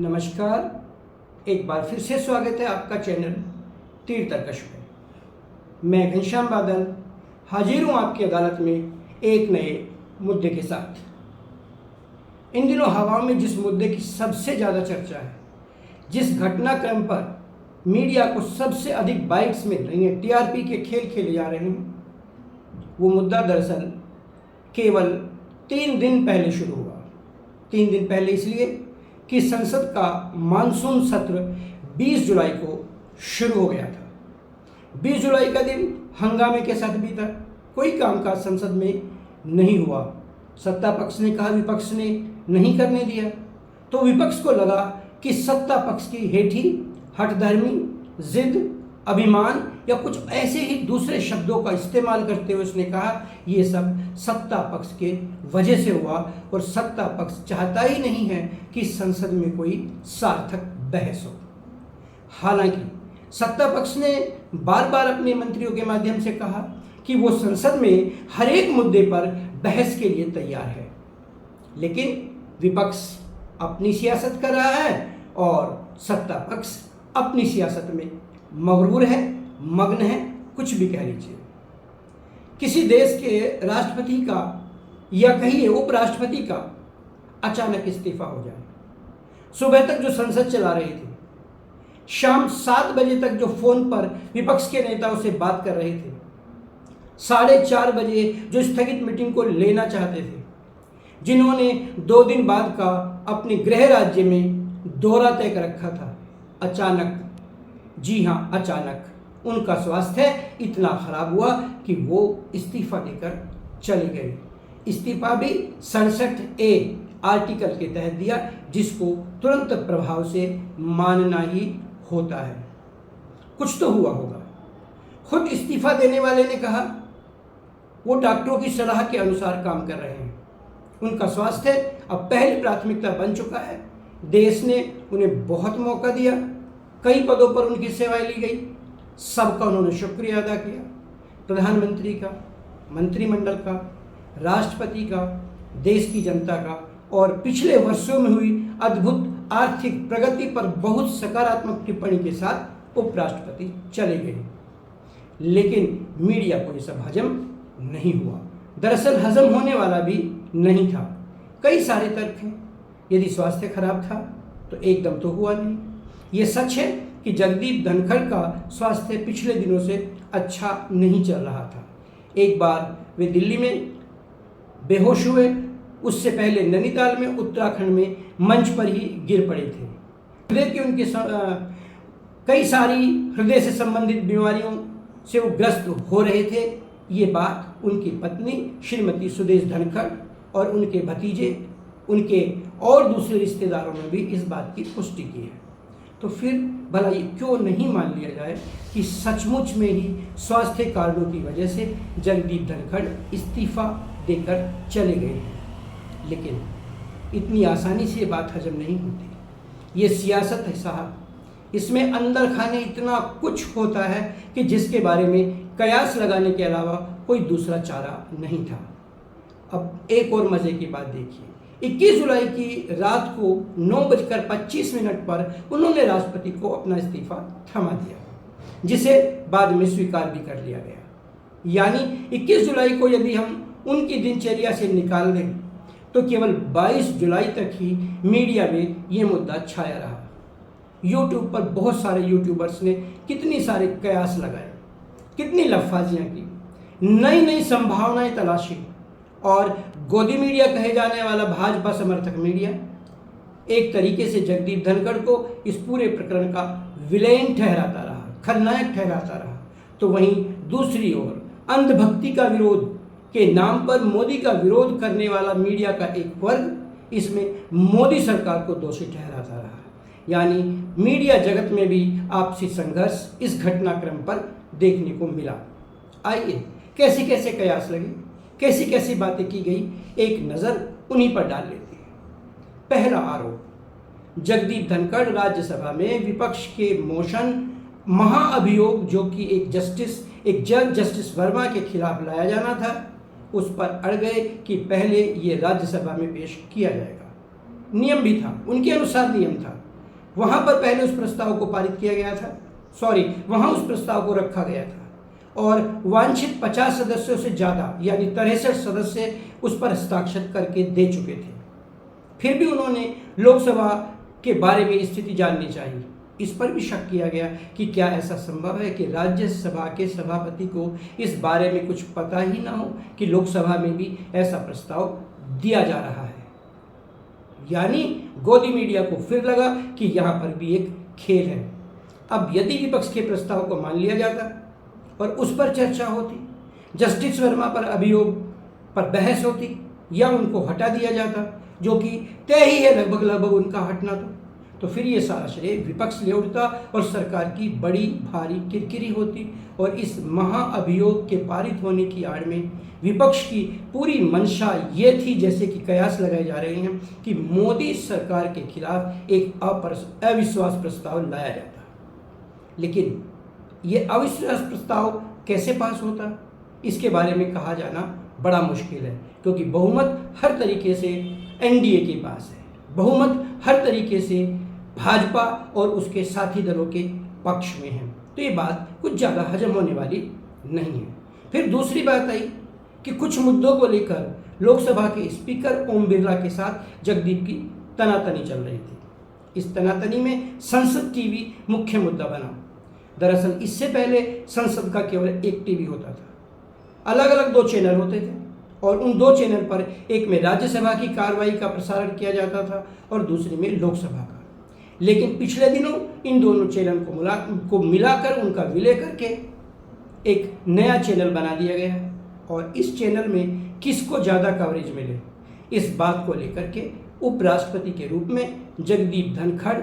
नमस्कार। एक बार फिर से स्वागत है आपका चैनल तीर्थकश में। मैं घनश्याम बादल हाजिर हूँ आपकी अदालत में एक नए मुद्दे के साथ। इन दिनों हवा में जिस मुद्दे की सबसे ज़्यादा चर्चा है, जिस घटनाक्रम पर मीडिया को सबसे अधिक बाइट्स मिल रही हैं, टीआरपी के खेल खेले जा रहे हैं, वो मुद्दा दरअसल केवल 3 दिन पहले शुरू हुआ। 3 दिन पहले इसलिए कि संसद का मानसून सत्र 20 जुलाई को शुरू हो गया था। 20 जुलाई का दिन हंगामे के साथ बीता। कोई कामकाज संसद में नहीं हुआ। सत्ता पक्ष ने कहा, विपक्ष ने नहीं करने दिया। तो विपक्ष को लगा कि सत्ता पक्ष की हेठी, हठधर्मी, जिद, अभिमान या कुछ ऐसे ही दूसरे शब्दों का इस्तेमाल करते हुए उसने कहा ये सब सत्ता पक्ष के वजह से हुआ और सत्ता पक्ष चाहता ही नहीं है कि संसद में कोई सार्थक बहस हो। हालांकि सत्ता पक्ष ने बार बार अपने मंत्रियों के माध्यम से कहा कि वो संसद में हर एक मुद्दे पर बहस के लिए तैयार है, लेकिन विपक्ष अपनी सियासत कर रहा है और सत्ता पक्ष अपनी सियासत में मगरूर है, मग्न है, कुछ भी कह लीजिए। किसी देश के राष्ट्रपति का या कहिए उपराष्ट्रपति का अचानक इस्तीफा हो जाए, सुबह तक जो संसद चला रहे थे, शाम 7 बजे तक जो फोन पर विपक्ष के नेताओं से बात कर रहे थे, 4:30 बजे जो स्थगित मीटिंग को लेना चाहते थे, जिन्होंने 2 दिन बाद का अपने गृह राज्य में दौरा तय कर रखा था, अचानक, जी हाँ अचानक उनका स्वास्थ्य इतना खराब हुआ कि वो इस्तीफा देकर चले गए। इस्तीफा भी 67A आर्टिकल के तहत दिया, जिसको तुरंत प्रभाव से मानना ही होता है। कुछ तो हुआ होगा। खुद इस्तीफा देने वाले ने कहा वो डॉक्टरों की सलाह के अनुसार काम कर रहे हैं। उनका स्वास्थ्य अब पहली प्राथमिकता बन चुका है। देश ने उन्हें बहुत मौका दिया, कई पदों पर उनकी सेवाएं ली गई, सबका उन्होंने शुक्रिया अदा किया। प्रधानमंत्री का, मंत्रिमंडल का, राष्ट्रपति का, देश की जनता का, और पिछले वर्षों में हुई अद्भुत आर्थिक प्रगति पर बहुत सकारात्मक टिप्पणी के साथ उपराष्ट्रपति चले गए। लेकिन मीडिया को ये सब हजम नहीं हुआ। दरअसल हजम होने वाला भी नहीं था। कई सारे तर्क हैं। यदि स्वास्थ्य खराब था तो एकदम तो हुआ नहीं। ये सच है कि जगदीप धनखड़ का स्वास्थ्य पिछले दिनों से अच्छा नहीं चल रहा था। एक बार वे दिल्ली में बेहोश हुए, उससे पहले नैनीताल में, उत्तराखंड में मंच पर ही गिर पड़े थे। हृदय की उनके कई सारी हृदय से संबंधित बीमारियों से वो ग्रस्त हो रहे थे। ये बात उनकी पत्नी श्रीमती सुदेश धनखड़ और उनके भतीजे, उनके और दूसरे रिश्तेदारों ने भी इस बात की पुष्टि की है। तो फिर भला ये क्यों नहीं मान लिया जाए कि सचमुच में ही स्वास्थ्य कारणों की वजह से जगदीप धनखड़ इस्तीफा देकर चले गए हैं। लेकिन इतनी आसानी से ये बात हजम नहीं होती। ये सियासत है साहब। इसमें अंदर खाने इतना कुछ होता है कि जिसके बारे में कयास लगाने के अलावा कोई दूसरा चारा नहीं था। अब एक और मज़े की बात देखिए। 21 जुलाई की रात को 9:25 पर उन्होंने राष्ट्रपति को अपना इस्तीफा थमा दिया, जिसे बाद में स्वीकार भी कर लिया गया। यानी 21 जुलाई को यदि हम उनकी दिनचर्या से निकाल दें तो केवल 22 जुलाई तक ही मीडिया में ये मुद्दा छाया रहा। यूट्यूब पर बहुत सारे यूट्यूबर्स ने कितनी सारे कयास लगाए, कितनी लफ्फाजियाँ की, नई नई संभावनाएं तलाशी, और गोदी मीडिया कहे जाने वाला भाजपा समर्थक मीडिया एक तरीके से जगदीप धनखड़ को इस पूरे प्रकरण का विलेन ठहराता रहा, खलनायक ठहराता रहा। तो वहीं दूसरी ओर अंधभक्ति का विरोध के नाम पर मोदी का विरोध करने वाला मीडिया का एक वर्ग इसमें मोदी सरकार को दोषी ठहराता रहा। यानी मीडिया जगत में भी आपसी संघर्ष इस घटनाक्रम पर देखने को मिला। आइए कैसे कैसे कयास लगे, कैसी कैसी बातें की गई, एक नज़र उन्हीं पर डाल लेते हैं। पहला आरोप, जगदीप धनखड़ राज्यसभा में विपक्ष के मोशन महाअभियोग जो कि एक जज जस्टिस वर्मा के खिलाफ लाया जाना था, उस पर अड़ गए कि पहले ये राज्यसभा में पेश किया जाएगा। नियम भी था, उनके अनुसार नियम था, वहाँ पर पहले उस प्रस्ताव को पारित किया गया था, वहाँ उस प्रस्ताव को रखा गया था और वांछित 50 सदस्यों से ज़्यादा यानी 63 सदस्य उस पर हस्ताक्षर करके दे चुके थे। फिर भी उन्होंने लोकसभा के बारे में स्थिति जाननी चाहिए। इस पर भी शक किया गया कि क्या ऐसा संभव है कि राज्यसभा के सभापति को इस बारे में कुछ पता ही ना हो कि लोकसभा में भी ऐसा प्रस्ताव दिया जा रहा है। यानी गोदी मीडिया को फिर लगा कि यहाँ पर भी एक खेल है। अब यदि विपक्ष के प्रस्ताव को मान लिया जाता और उस पर चर्चा होती, जस्टिस वर्मा पर अभियोग पर बहस होती या उनको हटा दिया जाता, जो कि तय ही है लगभग उनका हटना, तो फिर ये सारा श्रेय विपक्ष ले उठता और सरकार की बड़ी भारी किरकिरी होती और इस महाअभियोग के पारित होने की आड़ में विपक्ष की पूरी मंशा ये थी, जैसे कि कयास लगाए जा रहे हैं, कि मोदी सरकार के खिलाफ एक अविश्वास प्रस्ताव लाया जाता। लेकिन ये अविश्वास प्रस्ताव कैसे पास होता, इसके बारे में कहा जाना बड़ा मुश्किल है, क्योंकि बहुमत हर तरीके से एनडीए के पास है, बहुमत हर तरीके से भाजपा और उसके साथी दलों के पक्ष में है। तो ये बात कुछ ज़्यादा हजम होने वाली नहीं है। फिर दूसरी बात आई कि कुछ मुद्दों को लेकर लोकसभा के स्पीकर ओम बिरला के साथ जगदीप की तनातनी चल रही थी। इस तनातनी में संसद टीवी मुख्य मुद्दा बना। दरअसल इससे पहले संसद का केवल एक टीवी होता था, अलग अलग 2 चैनल होते थे और उन 2 चैनल पर एक में राज्यसभा की कार्रवाई का प्रसारण किया जाता था और दूसरे में लोकसभा का। लेकिन पिछले दिनों इन दोनों चैनल को मिलाकर उनका विलय करके एक नया चैनल बना दिया गया और इस चैनल में किसको ज़्यादा कवरेज मिले, इस बात को लेकर के उपराष्ट्रपति के रूप में जगदीप धनखड़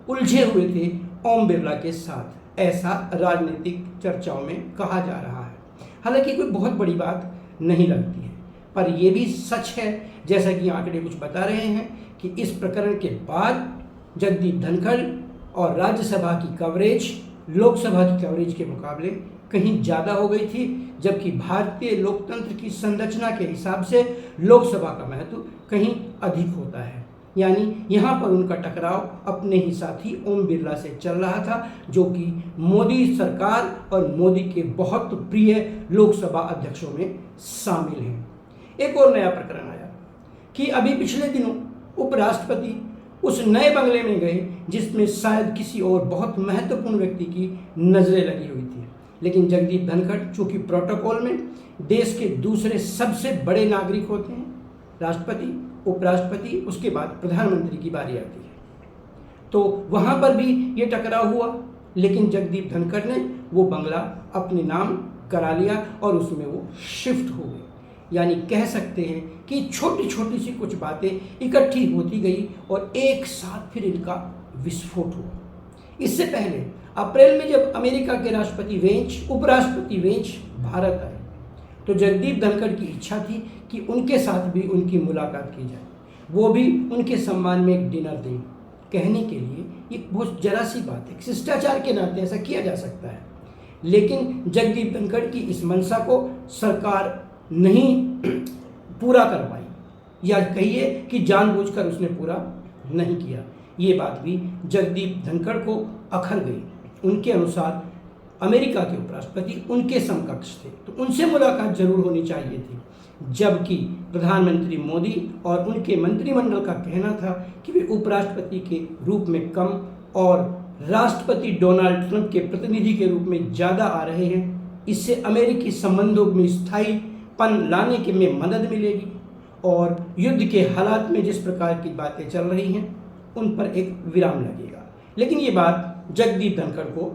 उलझे हुए थे ओम बिरला के साथ, ऐसा राजनीतिक चर्चाओं में कहा जा रहा है। हालांकि कोई बहुत बड़ी बात नहीं लगती है, पर यह भी सच है, जैसा कि आंकड़े कुछ बता रहे हैं, कि इस प्रकरण के बाद जगदीप धनखड़ और राज्यसभा की कवरेज लोकसभा की कवरेज के मुकाबले कहीं ज़्यादा हो गई थी, जबकि भारतीय लोकतंत्र की संरचना के हिसाब से लोकसभा का महत्व कहीं अधिक होता है। यानी यहाँ पर उनका टकराव अपने ही साथी ओम बिरला से चल रहा था, जो कि मोदी सरकार और मोदी के बहुत प्रिय लोकसभा अध्यक्षों में शामिल हैं। एक और नया प्रकरण आया कि अभी पिछले दिनों उपराष्ट्रपति उस नए बंगले में गए जिसमें शायद किसी और बहुत महत्वपूर्ण व्यक्ति की नज़रें लगी हुई थी। लेकिन जगदीप धनखड़, चूँकि प्रोटोकॉल में देश के दूसरे सबसे बड़े नागरिक होते हैं, राष्ट्रपति, उपराष्ट्रपति, उसके बाद प्रधानमंत्री की बारी आती है, तो वहाँ पर भी ये टकराव हुआ। लेकिन जगदीप धनखड़ ने वो बंगला अपने नाम करा लिया और उसमें वो शिफ्ट हो गए। यानी कह सकते हैं कि छोटी छोटी सी कुछ बातें इकट्ठी होती गई और एक साथ फिर इनका विस्फोट हुआ। इससे पहले अप्रैल में जब अमेरिका के उपराष्ट्रपति वेंच भारत आए, तो जगदीप धनखड़ की इच्छा थी कि उनके साथ भी उनकी मुलाकात की जाए, वो भी उनके सम्मान में एक डिनर दें। कहने के लिए ये बहुत जरा सी बात है, शिष्टाचार के नाते ऐसा किया जा सकता है, लेकिन जगदीप धनखड़ की इस मंशा को सरकार नहीं पूरा कर पाई, या कहिए कि जानबूझकर उसने पूरा नहीं किया। ये बात भी जगदीप धनखड़ को अखर गई। उनके अनुसार अमेरिका के उपराष्ट्रपति उनके समकक्ष थे, तो उनसे मुलाकात जरूर होनी चाहिए थी, जबकि प्रधानमंत्री मोदी और उनके मंत्रिमंडल का कहना था कि वे उपराष्ट्रपति के रूप में कम और राष्ट्रपति डोनाल्ड ट्रंप के प्रतिनिधि के रूप में ज़्यादा आ रहे हैं। इससे अमेरिकी संबंधों में स्थायीपन लाने के में मदद मिलेगी और युद्ध के हालात में जिस प्रकार की बातें चल रही हैं उन पर एक विराम लगेगा। लेकिन ये बात जगदीप धनखड़ को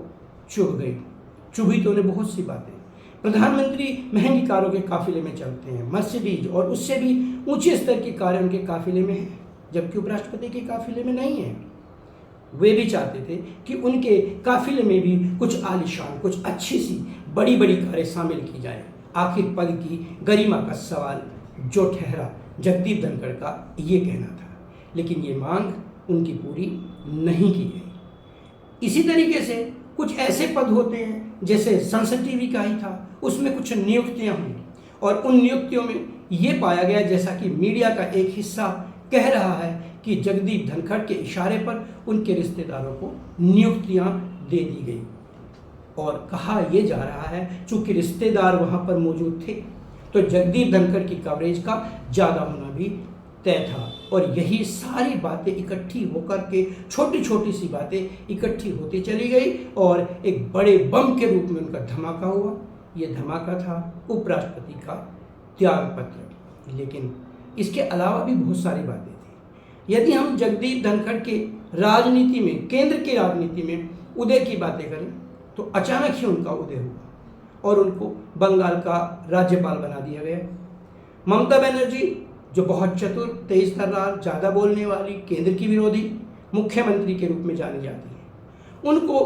चुभ गई। चुभी तो उन्हें बहुत सी बातें। प्रधानमंत्री महंगी कारों के काफिले में चलते हैं, मर्सिडीज और उससे भी ऊंचे स्तर की कारें उनके काफिले में हैं, जबकि उपराष्ट्रपति के काफिले में नहीं है। वे भी चाहते थे कि उनके काफिले में भी कुछ आलीशान, कुछ अच्छी सी बड़ी बड़ी कारें शामिल की जाए। आखिर पद की गरिमा का सवाल जो ठहरा, जगदीप धनखड़ का ये कहना था, लेकिन ये मांग उनकी पूरी नहीं की गई। इसी तरीके से कुछ ऐसे पद होते हैं, जैसे संसद टीवी का ही था, उसमें कुछ नियुक्तियां हुई और उन नियुक्तियों में ये पाया गया, जैसा कि मीडिया का एक हिस्सा कह रहा है, कि जगदीप धनखड़ के इशारे पर उनके रिश्तेदारों को नियुक्तियां दे दी गई और कहा यह जा रहा है चूंकि रिश्तेदार वहां पर मौजूद थे तो जगदीप धनखड़ की कवरेज का ज़्यादा होना भी तय था। और यही सारी बातें इकट्ठी होकर के छोटी छोटी सी बातें इकट्ठी होती चली गई और एक बड़े बम के रूप में उनका धमाका हुआ। ये धमाका था उपराष्ट्रपति का त्याग पत्र। लेकिन इसके अलावा भी बहुत सारी बातें थी। यदि हम जगदीप धनखड़ के राजनीति में, केंद्र की राजनीति में उदय की बातें करें तो अचानक ही उनका उदय हुआ और उनको बंगाल का राज्यपाल बना दिया गया। ममता बनर्जी जो बहुत चतुर, तेज तर्रार, ज़्यादा बोलने वाली, केंद्र की विरोधी मुख्यमंत्री के रूप में जानी जाती है, उनको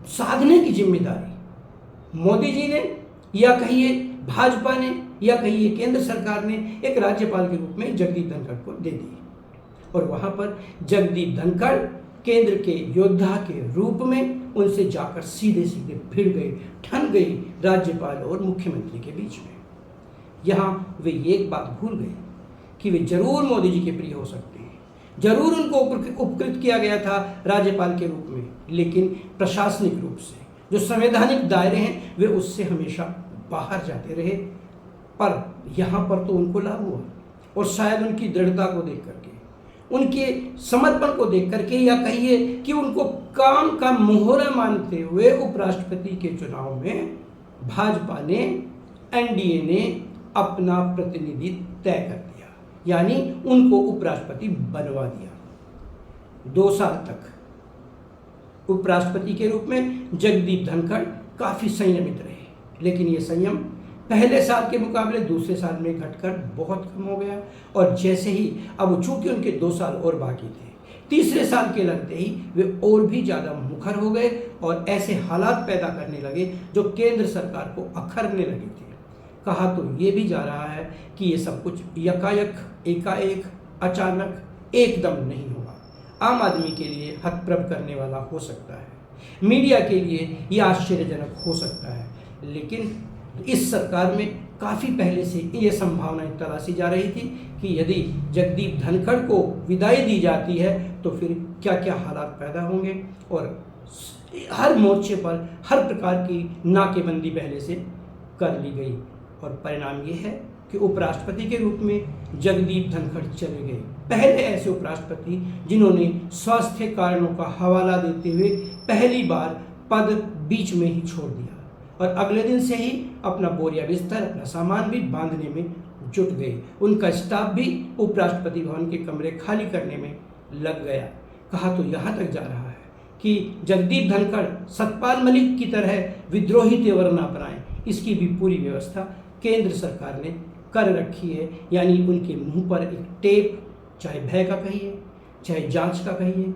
साधने की जिम्मेदारी मोदी जी ने या कहिए भाजपा ने या कहिए केंद्र सरकार ने एक राज्यपाल के रूप में जगदीप धनखड़ को दे दी। और वहाँ पर जगदीप धनखड़ केंद्र के योद्धा के रूप में उनसे जाकर सीधे सीधे भिड़ गए, ठन गई राज्यपाल और मुख्यमंत्री के बीच में। यहाँ वे एक बात भूल गए कि वे जरूर मोदी जी के प्रिय हो सकते हैं, जरूर उनको उपकृत किया गया था राज्यपाल के रूप में, लेकिन प्रशासनिक रूप से जो संवैधानिक दायरे हैं वे उससे हमेशा बाहर जाते रहे। पर यहाँ पर तो उनको लाभ हुआ और शायद उनकी दृढ़ता को देख करके, उनके समर्पण को देख करके या कहिए कि उनको काम का मोहरा मानते हुए उपराष्ट्रपति के चुनाव में भाजपा ने, एनडीए ने अपना प्रतिनिधि तय कर दिया, यानी उनको उपराष्ट्रपति बनवा दिया। 2 साल तक उपराष्ट्रपति के रूप में जगदीप धनखड़ काफ़ी संयमित रहे, लेकिन ये संयम पहले साल के मुकाबले दूसरे साल में घटकर बहुत कम हो गया। और जैसे ही अब चूंकि उनके 2 साल और बाकी थे, तीसरे साल के लगते ही वे और भी ज़्यादा मुखर हो गए और ऐसे हालात पैदा करने लगे जो केंद्र सरकार को अखरने लगे थे। कहा तो ये भी जा रहा है कि ये सब कुछ यकायक, एकाएक, अचानक, एकदम नहीं होगा। आम आदमी के लिए हतप्रभ करने वाला हो सकता है, मीडिया के लिए ये आश्चर्यजनक हो सकता है, लेकिन इस सरकार में काफ़ी पहले से ये संभावनाएं तलाशी जा रही थी कि यदि जगदीप धनखड़ को विदाई दी जाती है तो फिर क्या क्या हालात पैदा होंगे। और हर मोर्चे पर हर प्रकार की नाकेबंदी पहले से कर ली गई और परिणाम ये है कि उपराष्ट्रपति के रूप में जगदीप धनखड़ चले गए। पहले ऐसे उपराष्ट्रपति जिन्होंने स्वास्थ्य कारणों का हवाला देते हुए पहली बार पद बीच में ही छोड़ दिया और अगले दिन से ही अपना बोरिया बिस्तर, अपना सामान भी बांधने में जुट गए। उनका स्टाफ भी उपराष्ट्रपति भवन के कमरे खाली करने में लग गया। कहा तो यहाँ तक जा रहा है कि जगदीप धनखड़ सतपाल मलिक की तरह विद्रोही तेवर न अपनाएं, इसकी भी पूरी व्यवस्था केंद्र सरकार ने कर रखी है। यानी उनके मुंह पर एक टेप, चाहे भय का कहिए चाहे जांच का कहिए,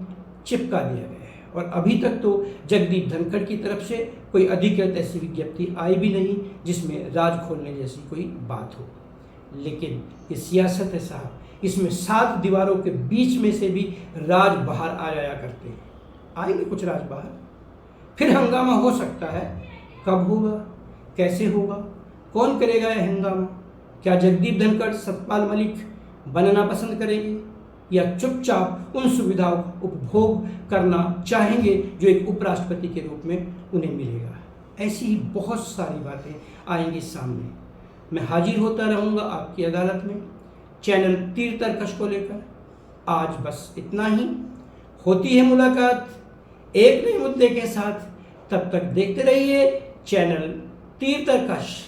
चिपका दिया गया है। और अभी तक तो जगदीप धनखड़ की तरफ से कोई अधिकृत ऐसी विज्ञप्ति आई भी नहीं जिसमें राज खोलने जैसी कोई बात हो। लेकिन ये सियासत है साहब, इसमें 7 दीवारों के बीच में से भी राज बाहर आ जाया करते हैं। आएंगे कुछ राज बाहर, फिर हंगामा हो सकता है। कब होगा, कैसे होगा, कौन करेगा यह हंगामा? क्या जगदीप धनखड़ सतपाल मलिक बनना पसंद करेंगे या चुपचाप उन सुविधाओं का उपभोग करना चाहेंगे जो एक उपराष्ट्रपति के रूप में उन्हें मिलेगा? ऐसी ही बहुत सारी बातें आएंगी सामने। मैं हाजिर होता रहूँगा आपकी अदालत में चैनल तीर तर्कश को लेकर। आज बस इतना ही। होती है मुलाकात एक नए मुद्दे के साथ। तब तक देखते रहिए चैनल तीर तर्कश।